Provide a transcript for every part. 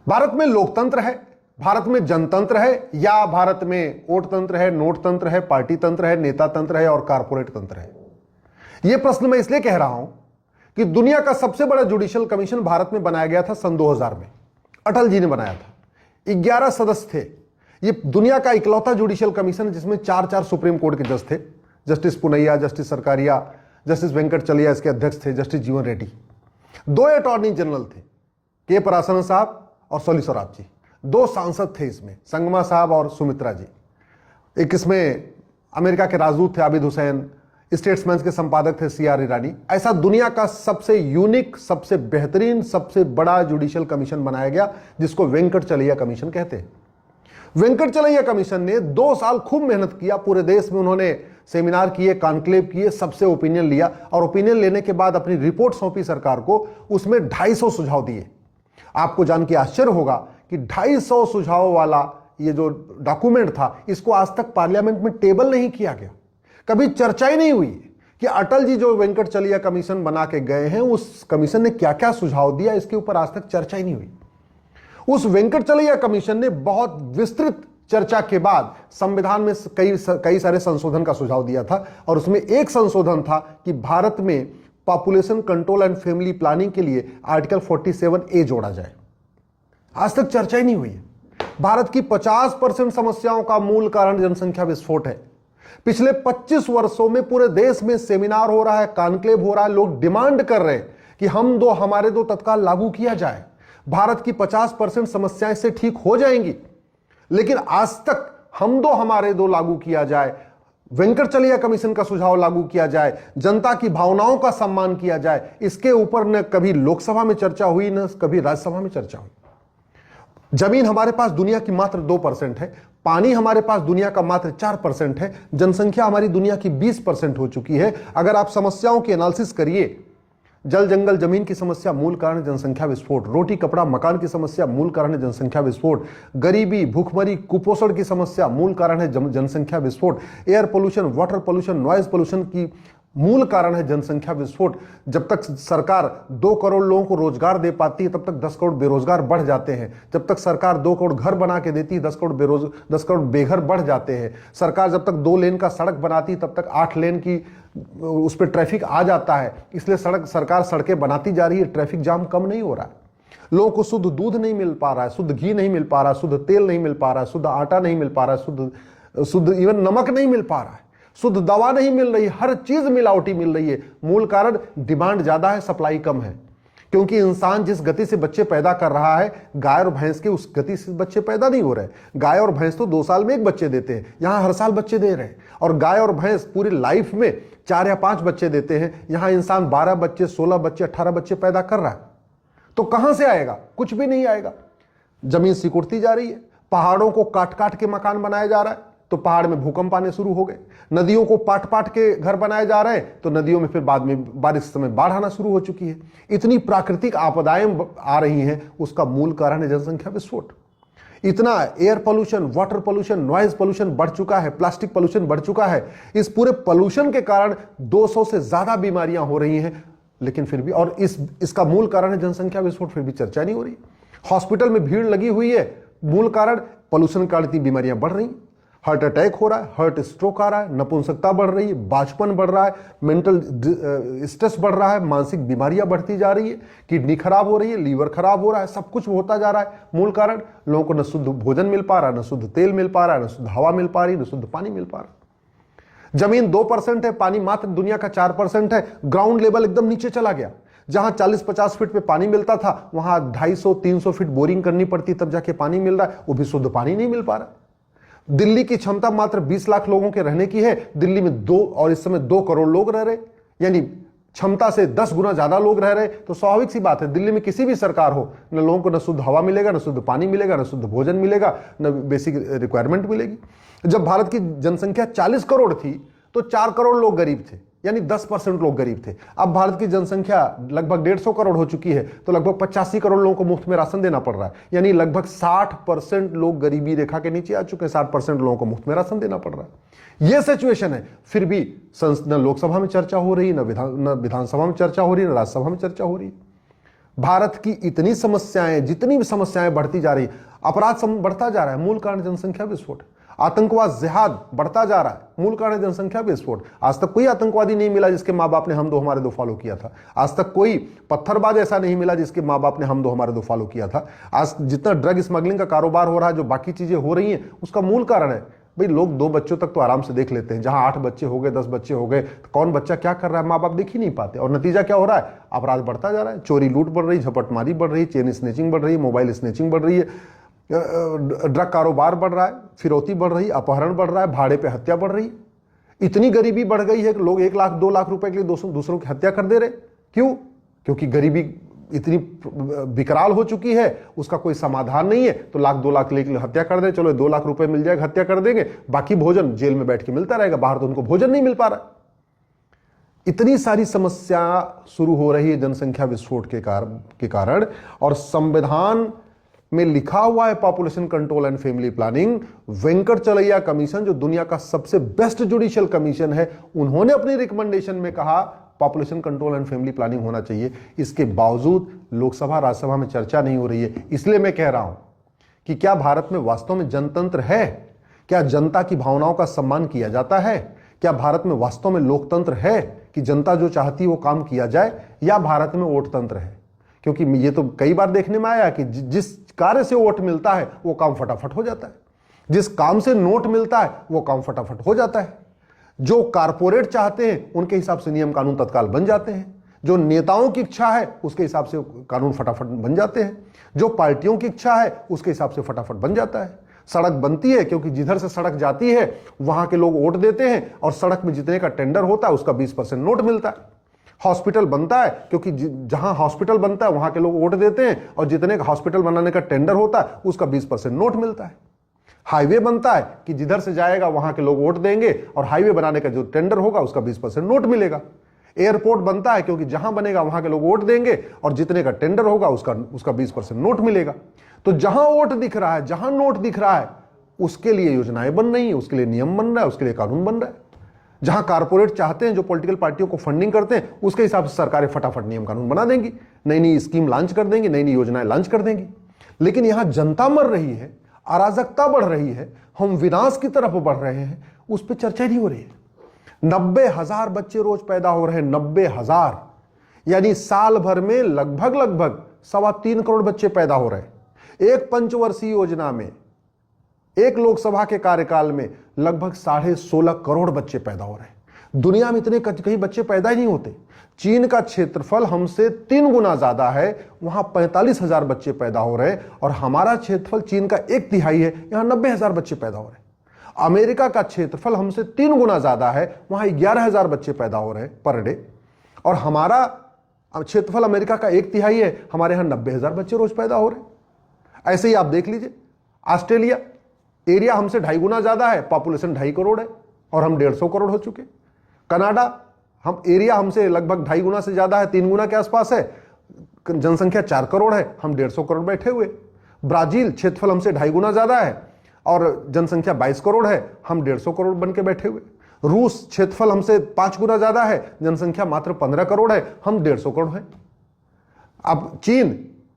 भारत में लोकतंत्र है, भारत में जनतंत्र है, या भारत में वोट तंत्र है, नोट तंत्र है, पार्टी तंत्र है, नेता तंत्र है और कारपोरेट तंत्र है? यह प्रश्न मैं इसलिए कह रहा हूं कि दुनिया का सबसे बड़ा जुडिशियल कमीशन भारत में बनाया गया था सन 2000 में। अटल जी ने बनाया था। 11 सदस्य थे। यह दुनिया का इकलौता जुडिशियल कमीशन है जिसमें 4 सुप्रीम कोर्ट के जज थे। Justice Punnaiah, justice Sarkaria, justice Venkatachaliah इसके अध्यक्ष थे, जस्टिस जीवन रेड्डी। 2 अटॉर्नी जनरल थे, के पराशरन साहब और सोली स्वराज जी। 2 सांसद थे इसमें, संगमा साहब और सुमित्रा जी। एक इसमें अमेरिका के राजदूत थे आबिद हुसैन, स्टेट्समैन के संपादक थे CR ईरानी। ऐसा दुनिया का सबसे यूनिक, सबसे बेहतरीन, सबसे बड़ा जुडिशियल कमीशन बनाया गया जिसको वेंकट चलैया कमीशन कहते हैं। वेंकट चलैया कमीशन ने 2 साल खूब मेहनत किया। पूरे देश में उन्होंने सेमिनार किए, कॉन्क्लेव किए, सबसे ओपिनियन लिया और ओपिनियन लेने के बाद अपनी रिपोर्ट सौंपी सरकार को। उसमें 250 सुझाव दिए। आपको जान के आश्चर्य होगा कि 250 सुझाव वाला ये जो डॉक्यूमेंट था, इसको आज तक पार्लियामेंट में टेबल नहीं किया गया। कभी चर्चा ही नहीं हुई कि अटल जी जो वेंकट चलैया कमीशन बना के गए हैं, उस कमीशन ने क्या क्या सुझाव दिया, इसके ऊपर आज तक चर्चा ही नहीं हुई। उस वेंकट चलैया कमीशन ने बहुत विस्तृत चर्चा के बाद संविधान में कई सारे संशोधन का सुझाव दिया था और उसमें एक संशोधन था कि भारत में population control and family planning के लिए आर्टिकल 47A जोड़ा जाए। आज तक चर्चा ही नहीं हुई है। भारत की 50% समस्याओं का मूल कारण जनसंख्या विस्फोट है। पिछले 25 वर्षों में पूरे देश में सेमिनार हो रहा है, कॉन्क्लेव हो रहा है, लोग डिमांड कर रहे हैं कि हमारे दो तत्काल लागू किया जाए। भारत की 50% समस्याएं से ठीक हो जाएंगी, लेकिन आज तक हमारे दो लागू किया जाए, वेंकट चलैया कमीशन का सुझाव लागू किया जाए, जनता की भावनाओं का सम्मान किया जाए, इसके ऊपर न कभी लोकसभा में चर्चा हुई न कभी राज्यसभा में चर्चा हुई। जमीन हमारे पास दुनिया की मात्र 2% है, पानी हमारे पास दुनिया का मात्र 4% है, जनसंख्या हमारी दुनिया की 20% हो चुकी है। अगर आप समस्याओं की एनालिसिस करिए, जल जंगल जमीन की समस्या मूल कारण है जनसंख्या विस्फोट, रोटी कपड़ा मकान की समस्या मूल कारण है जनसंख्या विस्फोट, गरीबी भूखमरी कुपोषण की समस्या मूल कारण है जनसंख्या विस्फोट, air pollution, water pollution, noise pollution की मूल कारण है जनसंख्या विस्फोट। जब तक सरकार 2 करोड़ लोगों को रोजगार दे पाती है, तब तक 10 करोड़ बेरोजगार बढ़ जाते हैं। जब तक सरकार 2 करोड़ घर बना के देती है, 10 करोड़ बेघर बढ़ जाते हैं। सरकार जब तक 2 लेन का सड़क बनाती है, तब तक 8 लेन की उस पर ट्रैफिक आ जाता है। इसलिए सरकार सड़कें बनाती जा रही है, ट्रैफिक जाम कम नहीं हो रहा है। लोगों को शुद्ध दूध नहीं मिल पा रहा है, शुद्ध घी नहीं मिल पा रहा है, शुद्ध तेल नहीं मिल पा रहा है, शुद्ध आटा नहीं मिल पा रहा है, शुद्ध इवन नमक नहीं मिल पा रहा है, शुद्ध दवा नहीं मिल रही, हर चीज मिलावटी मिल रही है। मूल कारण डिमांड ज्यादा है, सप्लाई कम है। क्योंकि इंसान जिस गति से बच्चे पैदा कर रहा है, गाय और भैंस के उस गति से बच्चे पैदा नहीं हो रहे। गाय और भैंस तो 2 साल में 1 बच्चे देते हैं, यहां हर साल बच्चे दे रहे हैं। और गाय और भैंस पूरी लाइफ में 4 या 5 बच्चे देते हैं, यहां इंसान 12 बच्चे, 16 बच्चे, 18 बच्चे पैदा कर रहा है। तो कहां से आएगा? कुछ भी नहीं आएगा। जमीन सिकुड़ती जा रही है, पहाड़ों को काट काट के मकान बनाया जा रहा है, तो पहाड़ में भूकंप आने शुरू हो गए। नदियों को पाट पाट के घर बनाए जा रहे हैं, तो नदियों में फिर बाद में बारिश के समय बाढ़ आना शुरू हो चुकी है। इतनी प्राकृतिक आपदाएं आ रही हैं, उसका मूल कारण है जनसंख्या विस्फोट। इतना air pollution, water pollution, noise pollution बढ़ चुका है, प्लास्टिक पोल्यूशन बढ़ चुका है। इस पूरे पोल्यूशन के कारण 200 से ज्यादा बीमारियां हो रही हैं, लेकिन फिर भी, और इसका मूल कारण है जनसंख्या विस्फोट, फिर भी चर्चा नहीं हो रही। हॉस्पिटल में भीड़ लगी हुई है, मूल कारण पोल्यूशन के कारण इतनी बीमारियां बढ़ रही। हार्ट अटैक हो रहा है, हार्ट स्ट्रोक आ रहा है, नपुंसकता बढ़ रही है, बांझपन बढ़ रहा है, मेंटल स्ट्रेस बढ़ रहा है, मानसिक बीमारियां बढ़ती जा रही है, किडनी खराब हो रही है, लीवर खराब हो रहा है, सब कुछ होता जा रहा है। मूल कारण लोगों को न शुद्ध भोजन मिल पा रहा है, न शुद्ध तेल मिल पा रहा है, न शुद्ध हवा मिल पा रही है, न शुद्ध पानी मिल पा रहा है। जमीन 2% है, पानी मात्र दुनिया का 4% है। ग्राउंड लेवल एकदम नीचे चला गया। जहां 40-50 फीट पे पानी मिलता था, वहां 250-300 फीट बोरिंग करनी पड़ती, तब जाके पानी मिल रहा है। वो भी शुद्ध पानी नहीं मिल पा रहा। दिल्ली की क्षमता मात्र 20 लाख लोगों के रहने की है। दिल्ली में और इस समय 2 करोड़ लोग रह रहे, यानी क्षमता से 10 गुना ज्यादा लोग रह रहे। तो स्वाभाविक सी बात है, दिल्ली में किसी भी सरकार हो, न लोगों को न शुद्ध हवा मिलेगा, न शुद्ध पानी मिलेगा, न शुद्ध भोजन मिलेगा, न बेसिक रिक्वायरमेंट मिलेगी। जब भारत की जनसंख्या 40 करोड़ थी, तो 4 करोड़ लोग गरीब थे, यानी 10% लोग गरीब थे। अब भारत की जनसंख्या लगभग 150 करोड़ हो चुकी है, तो लगभग 85 करोड़ लोगों को मुफ्त में राशन देना पड़ रहा है, यानी लगभग 60% लोग गरीबी रेखा के नीचे आ चुके हैं। 60% लोगों को मुफ्त में राशन देना पड़ रहा है। यह सिचुएशन है। फिर भी न लोकसभा में चर्चा हो रही, न विधानसभा में चर्चा हो रही, न राज्यसभा में चर्चा हो रही। भारत की इतनी समस्याएं, जितनी भी समस्याएं बढ़ती जा रही, अपराध बढ़ता जा रहा है, मूल कारण जनसंख्या विस्फोट। आतंकवाद, जिहाद बढ़ता जा रहा है, मूल कारण जनसंख्या विस्फोट। आज तक कोई आतंकवादी नहीं मिला जिसके माँ बाप ने हम दो हमारे दो फॉलो किया था। आज तक कोई पत्थरबाज ऐसा नहीं मिला जिसके माँ बाप ने हम दो हमारे दो फॉलो किया था। आज जितना ड्रग स्मगलिंग का कारोबार हो रहा है, जो बाकी चीजें हो रही हैं, उसका मूल कारण है भाई लोग 2 बच्चों तक तो आराम से देख लेते हैं, जहां 8 बच्चे हो गए, 10 बच्चे हो गए, तो कौन बच्चा क्या कर रहा है माँ बाप देख ही नहीं पाते। और नतीजा क्या हो रहा है, अपराध बढ़ता जा रहा है, चोरी लूट बढ़ रही, झपटमारी बढ़ रही, चेन स्नेचिंग बढ़ रही है, मोबाइल स्नेचिंग बढ़ रही है, ड्रग कारोबार बढ़ रहा है, फिरौती बढ़ रही, अपहरण बढ़ रहा है, भाड़े पे हत्या बढ़ रही। इतनी गरीबी बढ़ गई है कि लोग 1 लाख 2 लाख रुपए के लिए दूसरों की हत्या कर दे रहे। क्यों? क्योंकि गरीबी इतनी विकराल हो चुकी है, उसका कोई समाधान नहीं है। तो 1 लाख 2 लाख लेके हत्या कर दे, चलो 2 लाख रुपए मिल जाएगा, हत्या कर देंगे, बाकी भोजन जेल में बैठ के मिलता रहेगा, बाहर तो उनको भोजन नहीं मिल पा रहा। इतनी सारी समस्या शुरू हो रही है जनसंख्या विस्फोट के कारण। और संविधान में लिखा हुआ है population control and family planning. Venkatachaliah commission, जो दुनिया का सबसे बेस्ट जुडिशियल कमीशन है, उन्होंने अपनी रिकमेंडेशन में कहा population control and family planning होना चाहिए। इसके बावजूद लोकसभा राज्यसभा में चर्चा नहीं हो रही है। इसलिए मैं कह रहा हूं कि क्या भारत में वास्तव में जनतंत्र है? क्या जनता की भावनाओं का सम्मान किया जाता है? क्या भारत में वास्तव में लोकतंत्र है कि जनता जो चाहती है वो काम किया जाए, या भारत में वोट तंत्र है? क्योंकि ये तो कई बार देखने में आया कि जिस कार्य से वोट मिलता है वो काम फटाफट हो जाता है, जिस काम से नोट मिलता है वो काम फटाफट हो जाता है। जो कारपोरेट चाहते हैं उनके हिसाब से नियम कानून तत्काल बन जाते हैं, जो नेताओं की इच्छा है उसके हिसाब से कानून फटाफट बन जाते हैं, जो पार्टियों की इच्छा है उसके हिसाब से फटाफट बन जाता है। सड़क बनती है क्योंकि जिधर से सड़क जाती है वहां के लोग वोट देते हैं, और सड़क में जितने का टेंडर होता है उसका 20% नोट मिलता है। हॉस्पिटल बनता है क्योंकि जहां हॉस्पिटल बनता है वहां के लोग वोट देते हैं, और जितने का हॉस्पिटल बनाने का टेंडर होता है उसका 20% नोट मिलता है। हाईवे बनता है कि जिधर से जाएगा वहां के लोग वोट देंगे, और हाईवे बनाने का जो टेंडर होगा उसका 20% नोट मिलेगा। एयरपोर्ट बनता है क्योंकि जहां बनेगा वहां के लोग वोट देंगे, और जितने का टेंडर होगा उसका 20% नोट मिलेगा। तो जहां वोट दिख रहा है, जहां नोट दिख रहा है, उसके लिए योजनाएं बन रही है, उसके लिए नियम बन रहा है, उसके लिए कानून बन रहा है। जहां कारपोरेट चाहते हैं, जो पॉलिटिकल पार्टियों को फंडिंग करते हैं, उसके हिसाब से सरकारें फटाफट नियम कानून बना देंगी, नई नई स्कीम लॉन्च कर देंगी, नई नई योजनाएं लॉन्च कर देंगी। लेकिन यहां जनता मर रही है, अराजकता बढ़ रही है, हम विनाश की तरफ बढ़ रहे हैं, उस पर चर्चा नहीं हो रही है। 90,000 बच्चे रोज पैदा हो रहे हैं, 90,000, यानी साल भर में लगभग 3.25 करोड़ बच्चे पैदा हो रहे हैं। एक पंचवर्षीय योजना में, एक लोकसभा के कार्यकाल में लगभग 16.5 करोड़ बच्चे पैदा हो रहे हैं। दुनिया में इतने कहीं बच्चे पैदा ही नहीं होते। चीन का क्षेत्रफल हमसे 3 गुना ज्यादा है, वहां 45,000 बच्चे पैदा हो रहे हैं, और हमारा क्षेत्रफल चीन का 1/3 है, यहां 90,000 बच्चे पैदा हो रहे हैं। अमेरिका का क्षेत्रफल हमसे 3 गुना ज्यादा है, वहां 11,000 बच्चे पैदा हो रहे हैं पर डे, और हमारा क्षेत्रफल अमेरिका का 1/3 है, हमारे यहां 90,000 बच्चे रोज पैदा हो रहे हैं। ऐसे ही आप देख लीजिए, ऑस्ट्रेलिया, एरिया हमसे 2.5 गुना ज्यादा है, पॉपुलेशन 2.5 करोड़ है, और हम 150 करोड़ हो चुके। कनाडा, हम एरिया हमसे लगभग 2.5 गुना से ज्यादा है, 3 गुना के आसपास है, जनसंख्या 4 करोड़ है, हम 150 करोड़ बैठे हुए। ब्राजील, क्षेत्रफल हमसे 2.5 गुना ज्यादा है और जनसंख्या 22 करोड़ है, हम 150 करोड़ बन के बैठे हुए। रूस, क्षेत्रफल हमसे 5 गुना ज्यादा है, जनसंख्या मात्र 15 करोड़ है, हम 150 करोड़ है। अब चीन,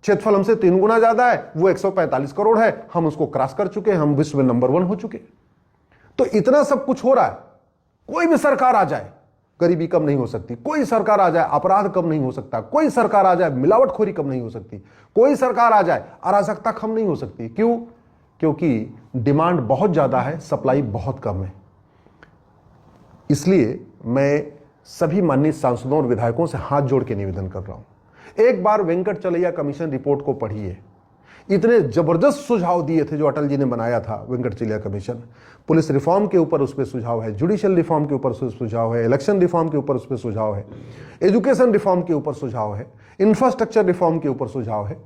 क्षेत्रफल हमसे 3 गुना ज्यादा है, वो 145 करोड़ है, हम उसको क्रॉस कर चुके हैं, हम विश्व में नंबर 1 हो चुके। तो इतना सब कुछ हो रहा है। कोई भी सरकार आ जाए गरीबी कम नहीं हो सकती, कोई सरकार आ जाए अपराध कम नहीं हो सकता, कोई सरकार आ जाए मिलावटखोरी कम नहीं हो सकती, कोई सरकार आ जाए अराजकता कम नहीं हो सकती। क्यों? क्योंकि डिमांड बहुत ज्यादा है, सप्लाई बहुत कम है। इसलिए मैं सभी माननीय सांसदों और विधायकों से हाथ जोड़ के निवेदन कर रहा हूं, एक बार वेंकटचलैया कमीशन रिपोर्ट को पढ़िए। इतने जबरदस्त सुझाव दिए थे जो अटल जी ने बनाया था वेंकटचलैया कमीशन। पुलिस रिफॉर्म के ऊपर उस पर सुझाव है, जुडिशियल रिफॉर्म के ऊपर सुझाव है, इलेक्शन रिफॉर्म के ऊपर उस पर सुझाव है, एजुकेशन रिफॉर्म के ऊपर सुझाव है, इंफ्रास्ट्रक्चर रिफॉर्म के ऊपर सुझाव है,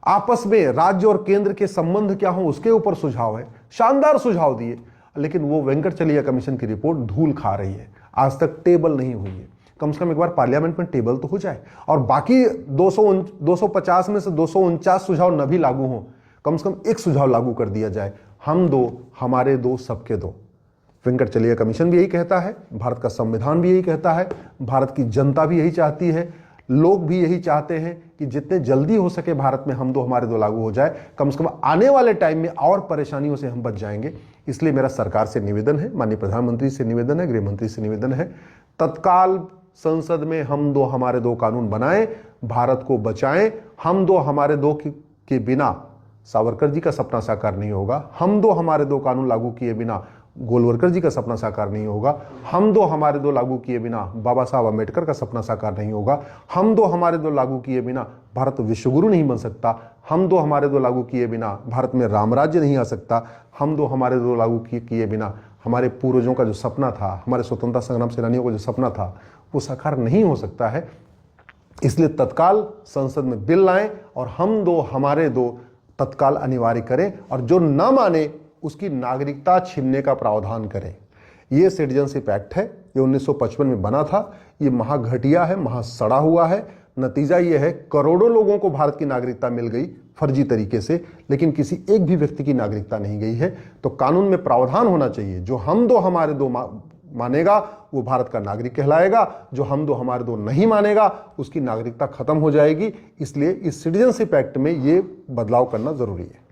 आपस में राज्य और केंद्र के संबंध क्या हो उसके ऊपर सुझाव है। शानदार सुझाव दिए, लेकिन वो वेंकटचलैया कमीशन की रिपोर्ट धूल खा रही है, आज तक टेबल नहीं हुई है। कम से कम एक बार पार्लियामेंट में टेबल तो हो जाए, और बाकी 250 में से 249 सुझाव न भी लागू हों, कम से कम एक सुझाव लागू कर दिया जाए। हम दो, हमारे दो, सबके दो। वेंकटचलैया कमीशन भी यही कहता है, भारत का संविधान भी यही कहता है, भारत की जनता भी यही चाहती है। लोग भी यही चाहते हैं कि जितने जल्दी हो सके भारत में हम दो हमारे दो लागू हो जाए, कम से कम आने वाले टाइम में और परेशानियों से हम बच जाएंगे। इसलिए मेरा सरकार से निवेदन है, माननीय प्रधानमंत्री से निवेदन है, गृह मंत्री से निवेदन है, तत्काल संसद में हम दो हमारे दो कानून बनाएं, भारत को बचाएं। हम दो हमारे दो के बिना सावरकर जी का सपना साकार नहीं होगा, हम दो हमारे दो कानून लागू किए बिना गोलवरकर जी का सपना साकार नहीं होगा, हम दो हमारे दो लागू किए बिना बाबा साहब अम्बेडकर का सपना साकार नहीं होगा, हम दो हमारे दो लागू किए बिना भारत विश्वगुरु नहीं बन सकता, हम दो हमारे दो लागू किए बिना भारत में राम राज्य नहीं आ सकता, हम दो हमारे दो लागू किए बिना हमारे पूर्वजों का जो सपना था, हमारे स्वतंत्रता संग्राम सेनानियों का जो सपना था, वो साकार नहीं हो सकता है। इसलिए तत्काल संसद में बिल लाएं और हम दो हमारे दो तत्काल अनिवार्य करें, और जो न माने उसकी नागरिकता छीनने का प्रावधान करें। ये सिटीजनशिप एक्ट है, ये 1955 में बना था, ये महाघटिया है, महासड़ा हुआ है। नतीजा ये है करोड़ों लोगों को भारत की नागरिकता मिल गई फर्जी तरीके से, लेकिन किसी एक भी व्यक्ति की नागरिकता नहीं गई है। तो कानून में प्रावधान होना चाहिए, जो हम दो हमारे दो मानेगा वो भारत का नागरिक कहलाएगा, जो हम दो हमारे दो नहीं मानेगा उसकी नागरिकता खत्म हो जाएगी। इसलिए इस सिटीजनशिप एक्ट में ये बदलाव करना जरूरी है।